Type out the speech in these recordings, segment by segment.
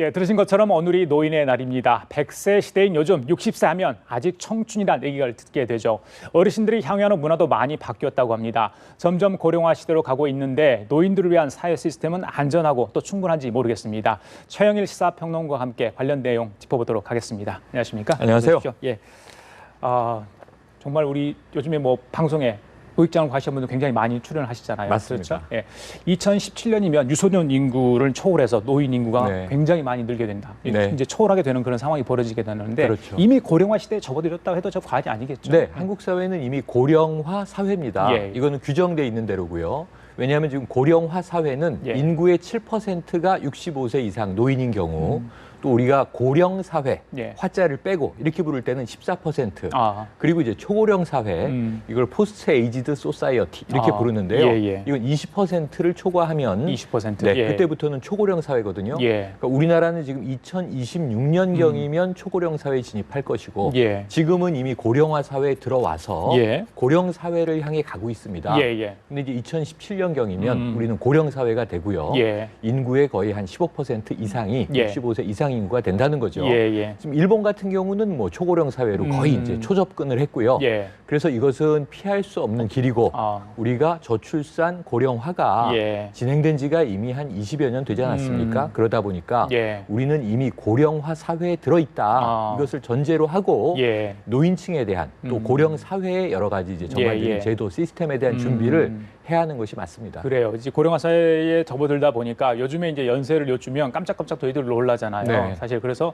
예, 들으신 것처럼 오늘이 노인의 날입니다. 100세 시대인 요즘 60세 하면 아직 청춘이란 얘기를 듣게 되죠. 어르신들이 향유하는 문화도 많이 바뀌었다고 합니다. 점점 고령화 시대로 가고 있는데 노인들을 위한 사회 시스템은 안전하고 또 충분한지 모르겠습니다. 최영일 시사평론가와 함께 관련 내용 짚어보도록 하겠습니다. 안녕하십니까? 안녕하세요. 예, 정말 우리 요즘에 뭐 방송에 보육장을 과시한 분들 굉장히 많이 출연을 하시잖아요. 맞습니다. 그렇죠? 예. 2017년이면 유소년 인구를 초월해서 노인 인구가 굉장히 많이 늘게 된다. 이제 초월하게 되는 그런 상황이 벌어지게 되는데 그렇죠. 이미 고령화 시대에 접어들었다고 해도 저 과언이 아니겠죠? 네, 한국 사회는 이미 고령화 사회입니다. 이거는 규정돼 있는 대로고요. 왜냐하면 지금 고령화 사회는 인구의 7%가 65세 이상 노인인 경우 또 우리가 고령 사회, 화자를 빼고 이렇게 부를 때는 14%. 그리고 이제 초고령 사회, 이걸 포스트 에이지드 소사이어티 이렇게 부르는데요. 이건 20%를 초과하면 20%. 그때부터는 초고령 사회거든요. 그러니까 우리나라는 지금 2026년경이면 초고령 사회에 진입할 것이고 지금은 이미 고령화 사회에 들어와서 고령 사회를 향해 가고 있습니다. 근데 이제 2017년경이면 우리는 고령 사회가 되고요. 인구의 거의 한 15% 이상이 65세 이상 인구가 된다는 거죠. 지금 일본 같은 경우는 뭐 초고령 사회로 거의 이제 초접근을 했고요. 그래서 이것은 피할 수 없는 길이고 우리가 저출산 고령화가 진행된 지가 이미 한 20여 년 되지 않았습니까? 그러다 보니까 우리는 이미 고령화 사회에 들어있다. 이것을 전제로 하고 노인층에 대한 또 고령 사회의 여러 가지 이제 정말적인 제도 시스템에 대한 준비를 해야 하는 것이 맞습니다. 그래요. 이제 고령화 사회에 접어들다 보니까 요즘에 이제 연세를 여쭈면 깜짝깜짝 저희들 놀라잖아요. 사실 그래서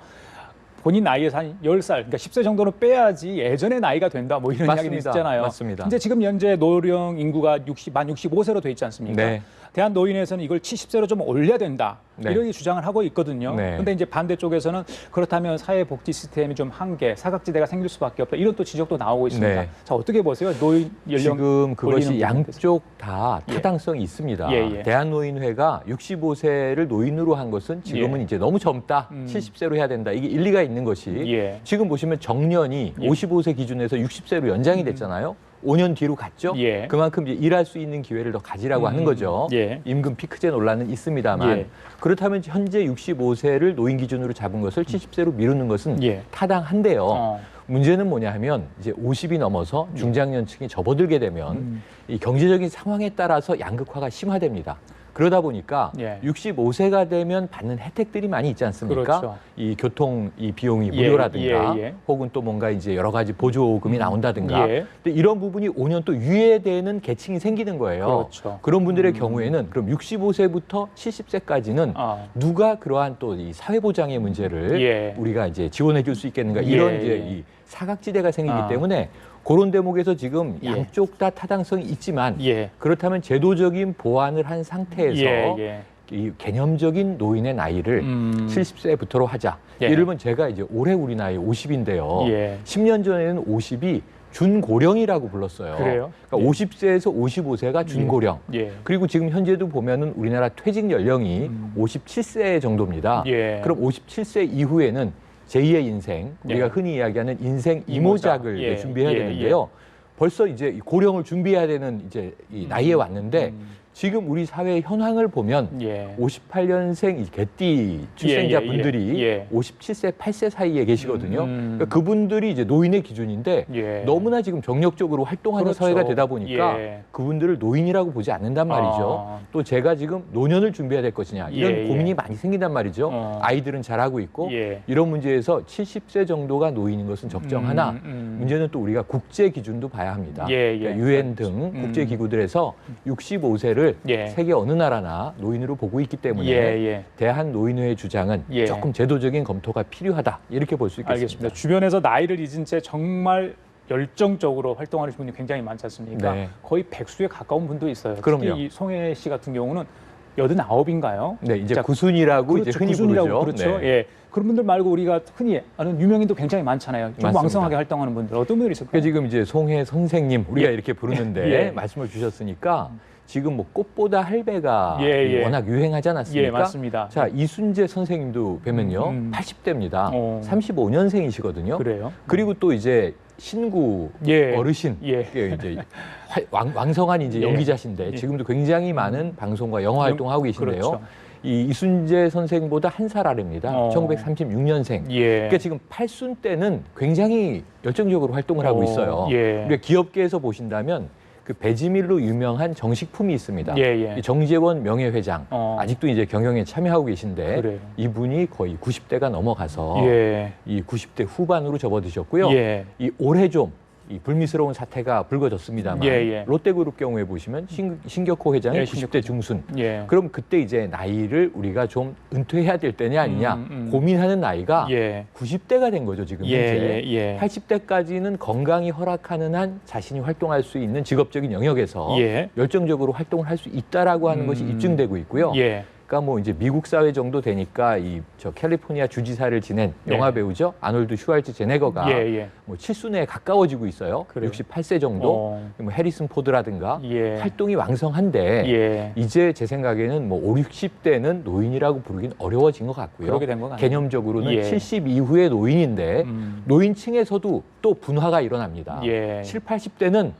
본인 나이에서 한 10살, 그러니까 10세 정도는 빼야지 예전의 나이가 된다, 뭐 이런 이야기도 있잖아요. 맞습니다. 근데 지금 현재 노령 인구가 만 65세로 돼 있지 않습니까? 대한노인에서는 이걸 70세로 좀 올려야 된다. 이런 주장을 하고 있거든요. 그런데 이제 반대쪽에서는 그렇다면 사회복지 시스템이 좀 한계, 사각지대가 생길 수밖에 없다. 이런 또 지적도 나오고 있습니다. 자, 어떻게 보세요? 노인 연령 지금 그것이 양쪽 다 타당성이 있습니다. 대한노인회가 65세를 노인으로 한 것은 지금은 이제 너무 젊다. 70세로 해야 된다. 이게 일리가 있는 것이 지금 보시면 정년이 55세 기준에서 60세로 연장이 됐잖아요. 5년 뒤로 갔죠. 그만큼 이제 일할 수 있는 기회를 더 가지라고 하는 거죠. 임금 피크제 논란은 있습니다만 그렇다면 현재 65세를 노인 기준으로 잡은 것을 70세로 미루는 것은 타당한데요. 문제는 뭐냐 하면 이제 50이 넘어서 중장년층이 접어들게 되면 이 경제적인 상황에 따라서 양극화가 심화됩니다. 그러다 보니까 65세가 되면 받는 혜택들이 많이 있지 않습니까? 이 교통 이 비용이 무료라든가 혹은 또 뭔가 이제 여러 가지 보조금이 나온다든가. 근데 이런 부분이 5년 또 유예되는 계층이 생기는 거예요. 그런 분들의 경우에는 그럼 65세부터 70세까지는 누가 그러한 또 이 사회보장의 문제를 우리가 이제 지원해 줄 수 있겠는가 이런 이제 이 사각지대가 생기기 때문에 그런 대목에서 지금 양쪽 다 타당성이 있지만 그렇다면 제도적인 보완을 한 상태에서 이 개념적인 노인의 나이를 70세부터로 하자. 예를 들면 제가 이제 올해 우리 나이 50인데요. 10년 전에는 50이 준고령이라고 불렀어요. 그러니까 50세에서 55세가 준고령. 그리고 지금 현재도 보면은 우리나라 퇴직 연령이 57세 정도입니다. 그럼 57세 이후에는 제2의 인생, 우리가 흔히 이야기하는 인생 이모작을 준비해야 되는데요. 벌써 이제 고령을 준비해야 되는 이제 이 나이에 왔는데 지금 우리 사회의 현황을 보면 58년생 이 개띠 출생자분들이 57세, 8세 사이에 계시거든요. 그러니까 그분들이 이제 노인의 기준인데 너무나 지금 정력적으로 활동하는 사회가 되다 보니까 그분들을 노인이라고 보지 않는단 말이죠. 또 제가 지금 노년을 준비해야 될 것이냐 이런 고민이 많이 생긴단 말이죠. 아이들은 잘하고 있고 이런 문제에서 70세 정도가 노인인 것은 적정하나 문제는 또 우리가 국제 기준도 봐야 합니다. 그러니까 UN 등 국제 기구들에서 65세를 세계 어느 나라나 노인으로 보고 있기 때문에 대한노인회의 주장은 조금 제도적인 검토가 필요하다 이렇게 볼 수 있겠습니다. 알겠습니다. 주변에서 나이를 잊은 채 정말 열정적으로 활동하는 분이 굉장히 많지 않습니까? 거의 백수에 가까운 분도 있어요. 그럼요. 특히 이 송혜 씨 같은 경우는 89인가요? 네, 이제 구순이라고 이제 흔히 부르죠. 그렇죠. 그런 분들 말고 우리가 흔히 아는 유명인도 굉장히 많잖아요. 좀 왕성하게 활동하는 분들 어떤 분들이 있을까요? 지금 이제 송혜 선생님 우리가 이렇게 부르는데 말씀을 주셨으니까 지금 뭐 꽃보다 할배가 워낙 유행하지 않았습니까? 맞습니다. 자, 이순재 선생님도 뵈면요. 80대입니다. 35년생이시거든요. 그래요? 그리고 또 이제 신구 어르신 이제 왕성한 이제 연기자신데 지금도 굉장히 많은 방송과 영화 활동하고 계신데요. 이 이순재 선생보다 한 살 아래입니다. 1936년생. 그러니까 지금 팔순 때는 굉장히 열정적으로 활동을 하고 있어요. 우리가 기업계에서 보신다면 그 배지밀로 유명한 정식품이 있습니다. 이 정재원 명예회장 아직도 이제 경영에 참여하고 계신데 그래요. 이분이 거의 90대가 넘어가서 이 90대 후반으로 접어드셨고요. 이 올해 좀 이 불미스러운 사태가 불거졌습니다만 롯데그룹 경우에 보시면 신격호 회장이 90대 중순. 그럼 그때 이제 나이를 우리가 좀 은퇴해야 될 때냐 아니냐 고민하는 나이가 90대가 된 거죠 지금 현재. 80대까지는 건강이 허락하는 한 자신이 활동할 수 있는 직업적인 영역에서 열정적으로 활동을 할 수 있다라고 하는 것이 입증되고 있고요. 그러니까 뭐 이제 미국 사회 정도 되니까 이 저 캘리포니아 주지사를 지낸 영화 배우죠 아놀드 슈왈츠제네거가 뭐 칠순에 가까워지고 있어요. 그래요? 68세 정도. 뭐 해리슨 포드라든가 활동이 왕성한데 이제 제 생각에는 뭐 5, 60대는 노인이라고 부르긴 어려워진 것 같고요. 그렇게 된 것 같네요. 개념적으로는 70 이후의 노인인데 노인층에서도 또 분화가 일어납니다. 7, 80대는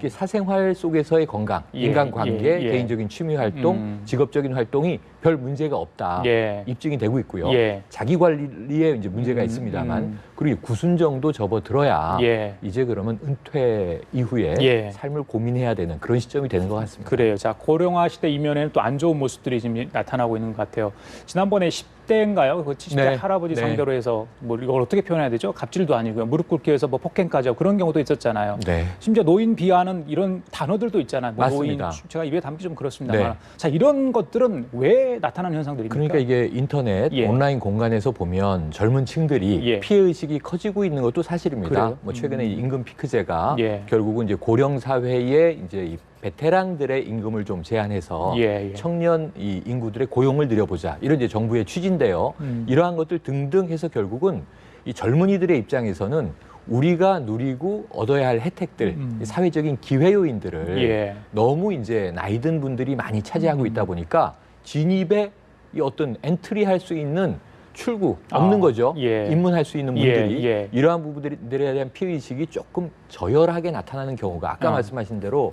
사생활 속에서의 건강, 인간관계, 개인적인 취미 활동, 직업적인 활동이 별 문제가 없다 입증이 되고 있고요. 자기 관리에 이제 문제가 있습니다만 그리고 90 정도 접어들어야 이제 그러면 은퇴 이후에 삶을 고민해야 되는 그런 시점이 되는 것 같습니다. 그래요. 자, 고령화 시대 이면에는 또 안 좋은 모습들이 지금 나타나고 있는 것 같아요. 지난번에 10대인가요? 그 70대 할아버지 상대로 해서 뭐 이걸 어떻게 표현해야 되죠? 갑질도 아니고요. 무릎 꿇기 해서 뭐 폭행까지 하고 그런 경우도 있었잖아요. 심지어 노인 비하는 이런 단어들도 있잖아요. 뭐 맞습니다. 노인, 제가 입에 담기 좀 그렇습니다만. 자, 이런 것들은 왜 나타나는 현상들입니까? 그러니까 이게 인터넷, 온라인 공간에서 보면 젊은 층들이 피해 의식이 커지고 있는 것도 사실입니다. 뭐 최근에 임금 피크제가 결국은 이제 고령 사회에 이제 이 베테랑들의 임금을 좀 제한해서 청년 이 인구들의 고용을 늘려보자 이런 이제 정부의 취지인데요. 이러한 것들 등등 해서 결국은 이 젊은이들의 입장에서는 우리가 누리고 얻어야 할 혜택들, 사회적인 기회 요인들을 너무 이제 나이 든 분들이 많이 차지하고 있다 보니까 진입에 이 어떤 엔트리할 수 있는 출구 없는 거죠. 입문할 수 있는 분들이 이러한 부분들에 대한 피해의식이 조금 저열하게 나타나는 경우가 아까 말씀하신 대로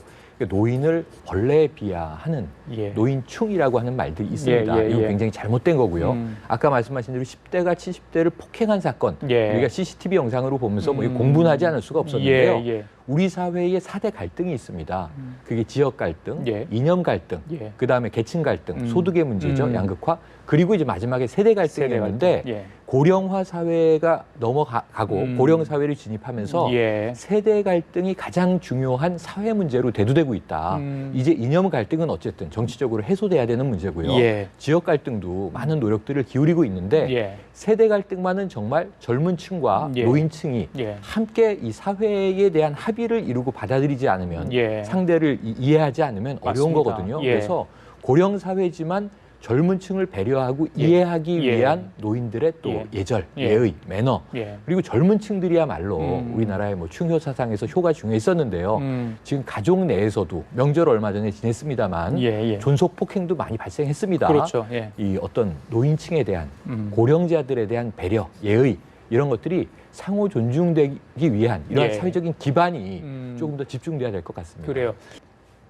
노인을 벌레에 비하하는 노인충이라고 하는 말들이 있습니다. 이거 굉장히 잘못된 거고요. 아까 말씀하신 대로 10대가 70대를 폭행한 사건 우리가 CCTV 영상으로 보면서 뭐 공분하지 않을 수가 없었는데요. 우리 사회에 4대 갈등이 있습니다. 그게 지역 갈등, 이념 갈등, 그다음에 계층 갈등, 소득의 문제죠. 양극화. 그리고 이제 마지막에 세대 갈등이 있는데 고령화 사회가 넘어가고 고령 사회를 진입하면서 세대 갈등이 가장 중요한 사회 문제로 대두되고 있다. 이제 이념 갈등은 어쨌든 정치적으로 해소돼야 되는 문제고요. 지역 갈등도 많은 노력들을 기울이고 있는데 세대 갈등만은 정말 젊은 층과 노인층이 함께 이 사회에 대한 합의를 이루고 받아들이지 않으면 상대를 이해하지 않으면 어려운 거거든요. 그래서 고령 사회지만 젊은 층을 배려하고 이해하기 위한 노인들의 또 예절, 예의, 매너 그리고 젊은 층들이야말로 우리나라의 뭐 충효 사상에서 효가 중요했었는데요. 지금 가족 내에서도 명절 얼마 전에 지냈습니다만 존속 폭행도 많이 발생했습니다. 그렇죠. 이 어떤 노인층에 대한 고령자들에 대한 배려, 예의 이런 것들이 상호 존중되기 위한 이런 사회적인 기반이 조금 더 집중돼야 될 것 같습니다. 그래요.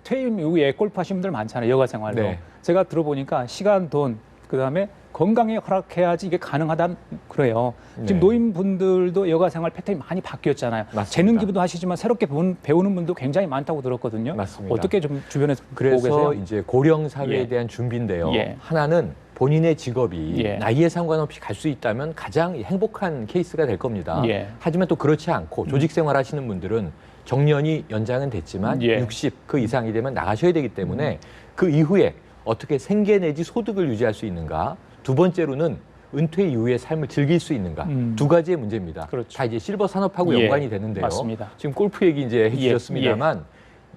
퇴임 이후에 골프하시는 분들 많잖아요. 여가 생활로. 제가 들어보니까 시간, 돈, 그다음에 건강에 허락해야지 이게 가능하다는 그래요. 지금 노인분들도 여가 생활 패턴이 많이 바뀌었잖아요. 재능 기부도 하시지만 새롭게 배우는 분도 굉장히 많다고 들었거든요. 맞습니다. 어떻게 좀 주변에서 그래서 보고 계세요? 이제 고령 사회에 대한 준비인데요. 하나는 본인의 직업이 나이에 상관없이 갈 수 있다면 가장 행복한 케이스가 될 겁니다. 하지만 또 그렇지 않고 조직 생활 하시는 분들은 정년이 연장은 됐지만 60 그 이상이 되면 나가셔야 되기 때문에 그 이후에 어떻게 생계 내지 소득을 유지할 수 있는가. 두 번째로는 은퇴 이후의 삶을 즐길 수 있는가. 두 가지의 문제입니다. 다 이제 실버 산업하고 연관이 되는데요. 맞습니다. 지금 골프 얘기 이제 해주셨습니다만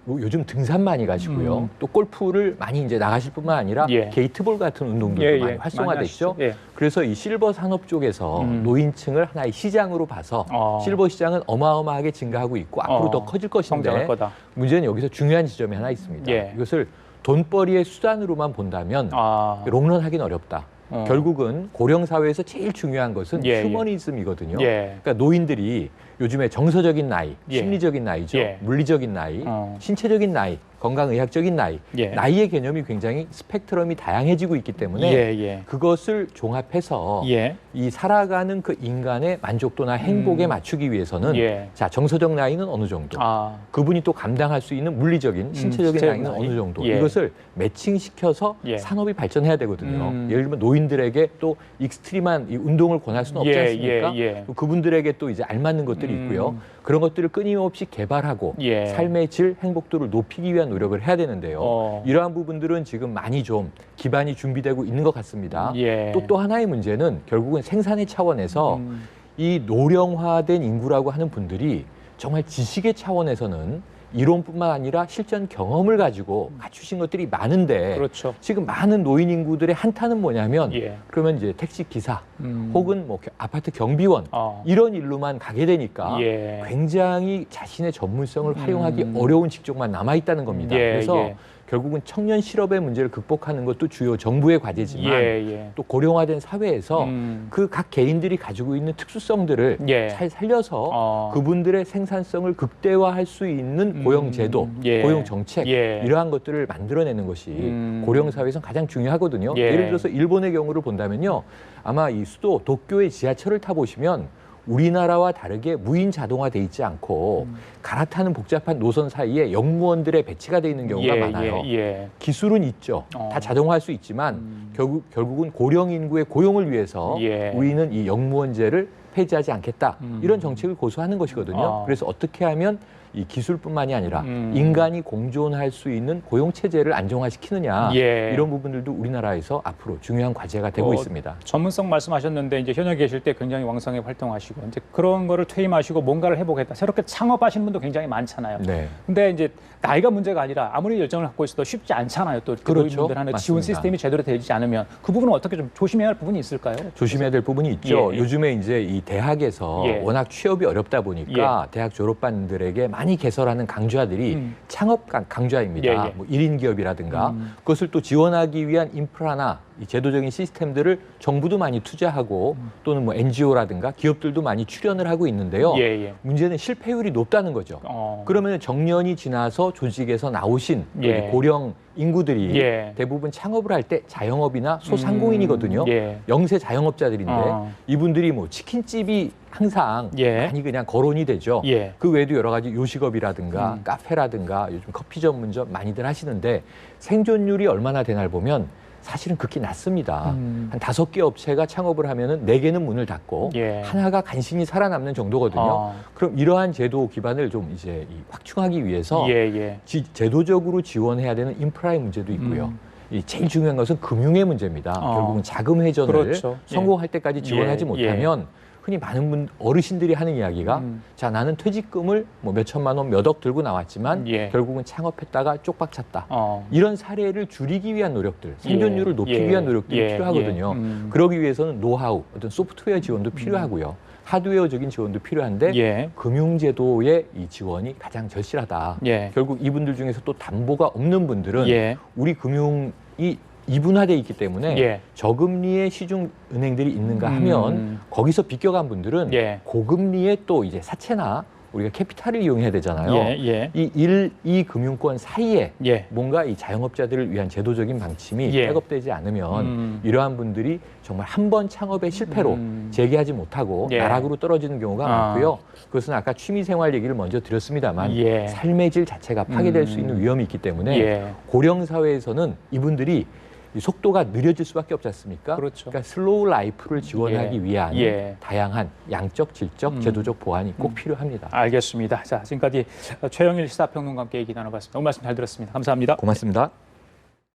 요즘 등산 많이 가시고요. 또 골프를 많이 이제 나가실 뿐만 아니라 게이트볼 같은 운동들도 많이 활성화됐죠. 그래서 이 실버 산업 쪽에서 노인층을 하나의 시장으로 봐서 실버 시장은 어마어마하게 증가하고 있고 앞으로 더 커질 것인데 문제는 여기서 중요한 지점이 하나 있습니다. 이것을 돈벌이의 수단으로만 본다면 롱런 하긴 어렵다. 결국은 고령 사회에서 제일 중요한 것은 휴머니즘이거든요. 그러니까 노인들이 요즘에 정서적인 나이, 심리적인 나이죠. 물리적인 나이, 신체적인 나이 건강의학적인 나이, 나이의 개념이 굉장히 스펙트럼이 다양해지고 있기 때문에 그것을 종합해서 이 살아가는 그 인간의 만족도나 행복에 맞추기 위해서는 자, 정서적 나이는 어느 정도, 그분이 또 감당할 수 있는 물리적인, 신체적인 나이는 어느 정도, 이것을 매칭시켜서 산업이 발전해야 되거든요. 예를 들면 노인들에게 또 익스트림한 이 운동을 권할 수는 없지 않습니까? 또 그분들에게 또 이제 알맞는 것들이 있고요. 그런 것들을 끊임없이 개발하고 삶의 질, 행복도를 높이기 위한 노력을 해야 되는데요. 이러한 부분들은 지금 많이 좀 기반이 준비되고 있는 것 같습니다. 또 하나의 문제는 결국은 생산의 차원에서 이 노령화된 인구라고 하는 분들이 정말 지식의 차원에서는 이론뿐만 아니라 실전 경험을 가지고 갖추신 것들이 많은데 지금 많은 노인 인구들의 한탄은 뭐냐면 그러면 이제 택시 기사 혹은 뭐 아파트 경비원 이런 일로만 가게 되니까 굉장히 자신의 전문성을 활용하기 어려운 직종만 남아 있다는 겁니다. 그래서 결국은 청년 실업의 문제를 극복하는 것도 주요 정부의 과제지만 또 고령화된 사회에서 그 각 개인들이 가지고 있는 특수성들을 잘 살려서 그분들의 생산성을 극대화할 수 있는 고용제도, 고용정책 이러한 것들을 만들어내는 것이 고령사회에서 가장 중요하거든요. 예를 들어서 일본의 경우를 본다면요. 아마 이 수도 도쿄의 지하철을 타보시면 우리나라와 다르게 무인 자동화돼 있지 않고 갈아타는 복잡한 노선 사이에 영무원들의 배치가 돼 있는 경우가 많아요. 기술은 있죠. 다 자동화할 수 있지만 결국은 고령 인구의 고용을 위해서 우리는 이 영무원제를 폐지하지 않겠다. 이런 정책을 고수하는 것이거든요. 그래서 어떻게 하면 이 기술뿐만이 아니라 인간이 공존할 수 있는 고용 체제를 안정화시키느냐 이런 부분들도 우리나라에서 앞으로 중요한 과제가 되고 있습니다. 전문성 말씀하셨는데 이제 현역에 계실 때 굉장히 왕성하게 활동하시고 이제 그런 거를 퇴임하시고 뭔가를 해보겠다. 새롭게 창업하시는 분도 굉장히 많잖아요. 근데 이제 나이가 문제가 아니라 아무리 열정을 갖고 있어도 쉽지 않잖아요. 또 노인분들한테 지원 시스템이 제대로 되지 않으면 그 부분은 어떻게 좀 조심해야 할 부분이 있을까요? 조심해야 될 부분이 있죠. 요즘에 이제 이 대학에서 워낙 취업이 어렵다 보니까 대학 졸업반들에게 많이 개설하는 강좌들이 창업 강좌입니다. 뭐 1인 기업이라든가 그것을 또 지원하기 위한 인프라나 이 제도적인 시스템들을 정부도 많이 투자하고 또는 뭐 NGO라든가 기업들도 많이 출연을 하고 있는데요. 문제는 실패율이 높다는 거죠. 그러면 정년이 지나서 조직에서 나오신 고령 인구들이 대부분 창업을 할 때 자영업이나 소상공인이거든요. 영세 자영업자들인데 이분들이 뭐 치킨집이 항상 많이 그냥 거론이 되죠. 그 외에도 여러 가지 요식업이라든가 카페라든가 요즘 커피 전문점 많이들 하시는데 생존율이 얼마나 되나 보면 사실은 극히 낮습니다. 한 5개 업체가 창업을 하면은 4개는 문을 닫고 하나가 간신히 살아남는 정도거든요. 그럼 이러한 제도 기반을 좀 이제 확충하기 위해서 제도적으로 지원해야 되는 인프라의 문제도 있고요. 제일 중요한 것은 금융의 문제입니다. 결국은 자금 회전을 성공할 때까지 지원하지 못하면 흔히 많은 어르신들이 하는 이야기가 자, 나는 퇴직금을 뭐 몇 천만 원, 몇 억 들고 나왔지만 결국은 창업했다가 쪽박찼다. 이런 사례를 줄이기 위한 노력들, 생존율을 높이기 위한 노력들이 필요하거든요. 그러기 위해서는 노하우, 어떤 소프트웨어 지원도 필요하고요. 하드웨어적인 지원도 필요한데 금융제도의 이 지원이 가장 절실하다. 결국 이분들 중에서 또 담보가 없는 분들은 우리 금융이 이분화돼 있기 때문에 저금리의 시중 은행들이 있는가 하면 거기서 비껴간 분들은 고금리의 또 이제 사채나 우리가 캐피탈을 이용해야 되잖아요. 이 1, 2 금융권 사이에 뭔가 이 자영업자들을 위한 제도적인 방침이 백업되지 않으면 이러한 분들이 정말 한 번 창업의 실패로 재기하지 못하고 나락으로 떨어지는 경우가 많고요. 그것은 아까 취미생활 얘기를 먼저 드렸습니다만 삶의 질 자체가 파괴될 수 있는 위험이 있기 때문에 고령사회에서는 이분들이 이 속도가 느려질 수밖에 없지 않습니까? 그러니까 슬로우 라이프를 지원하기 위한 다양한 양적, 질적, 제도적 보완이 꼭 필요합니다. 알겠습니다. 자, 지금까지 최영일 시사평론가와 함께 얘기 나눠봤습니다. 오늘 말씀 잘 들었습니다. 감사합니다. 고맙습니다.